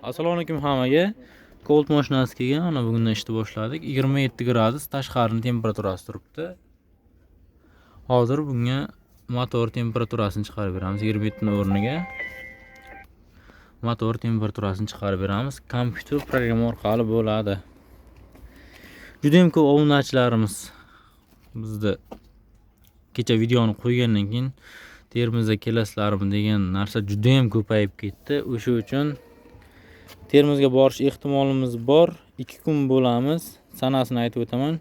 Assalomu alaykum hammaga. Colt mashinasi kelgan. Mana bugundan ishni boshladik. 27 gradus tashqarining temperaturasi turibdi. Hozir bunga motor temperaturasini chiqarib beramiz. 27 ning o'rniga motor temperaturasini chiqarib beramiz. Kompyuter programma orqali bo'ladi. Juda ham ko'p obunachilarimiz bizda kecha videoni qo'ygandan keyin Termizga kelasizlarmi degan narsa juda ham ko'payib ketdi. O'sha uchun Termizga borish ehtimolimiz bor. 2 kun bo'lamiz. Sanasini aytib o'taman.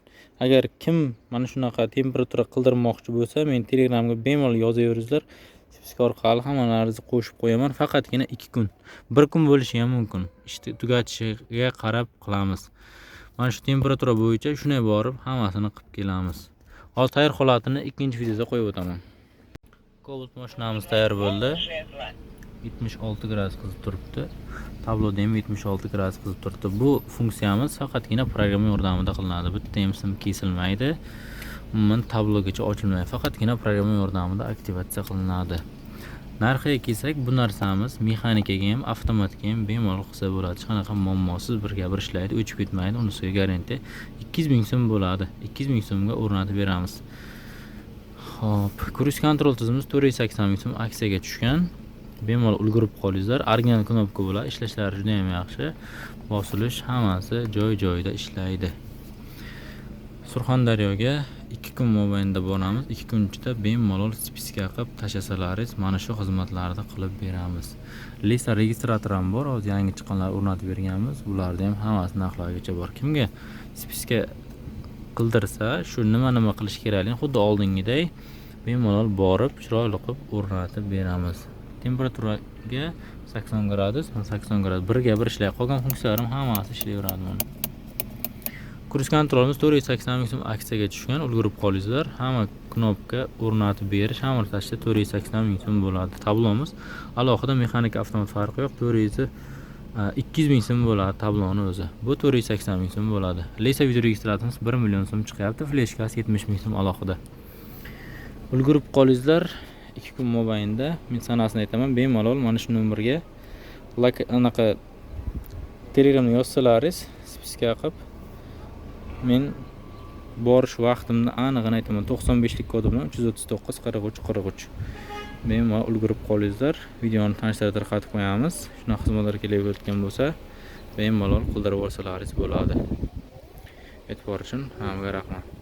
Agar kim mana shunaqa temperatura qildirmoqchi bo'lsa, men Telegramga bemalol yozaveringizlar. Spiska orqali hammalaringizni qo'shib qo'yaman. Faqatgina 2 kun. 1 kun bo'lishi ham mumkin. Ishni tugatishiga qarab qilamiz. Mana shu temperatura bo'yicha shunday borib hammasini qilib kelamiz. Hozir tayyor holatini ikkinchi videoda qo'yib o'taman. Cobalt mashinamiz tayyor bo'ldi. 76 gradus qizib turibdi. Tabloda ham 76 gradus qizib turibdi. Bu funksiyamiz faqatgina programma yordamida qilinadi. Bitta ham sim kesilmaydi. Umuman tablogacha ochilmaydi. Faqatgina programma yordamida aktivatsiya qilinadi. Narxiga kelsak, bu narsamiz mexanikaga ham, avtomatga ham bemalol qilsa bo'ladi. Hech qanaqa muammosiz bir ishlaydi, o'chib ketmaydi. Unisiga garantiya 200 ming so'm bo'ladi. 200 ming so'mga o'rnatib beramiz. Hop, cruise control tizimimiz 480 ming so'm aksiyaga tushgan. Bemalol ulgurib qolingizlar. Original knopka bilan ishlashlari juda ham yaxshi. Bosilish hammasi joy-joyida ishlaydi. Surxondaryoga 2 kun mobaynida boramiz. 2 kun ichida bemalol spiska qilib tashlasalaringiz mana shu xizmatlarni qilib beramiz. Lisa registrator ham bor. Hozir yangi chiqqanlar o'rnatib berganmiz. Bularda ham hammasi narxlargacha bor. Kimga spiska qildirsa, shu nima qilish kerakligini xuddi oldingiday bemalol borib chiroyli qilib o'rnatib beramiz. Temperaturaga 80 gradus, 80 gradus birga bir ishlaydi. Qolgan funksiyalarim hammasi ishlayveradi mana. Cruise controlimiz 480 ming so'm aksiyaga tushgan. Ulgurib qolingizlar. Hamma knopka o'rnatib berish, hamma tashda 480 ming so'm bo'ladi. Tablomiz alohida mexanika avtomat farqi yo'q. 200 ming so'm bo'ladi tabloni o'zi. Bu 480 ming so'm bo'ladi. Lisa video registratorimiz 1 million so'm chiqyapti. Fleshkasi 70 ming so'm alohida. Ulgurib qolingizlar. 2 kun mobaynida men sanasini aytaman. Bemalol mana shu nomerga anaqa Telegramga yozsalaringiz, spiska qilib men borish vaqtimni aniqini aytaman. 95 lik kodi bilan 339 43 43. Bemalol ulgurib qolingizlar. Videoni tanishlar tarqatib qo'yamiz. Shunaqa xizmatlar kelayotgan bo'lsa, bemalol qildirib olsalaringiz bo'ladi. E'tibor uchun hammaga rahmat.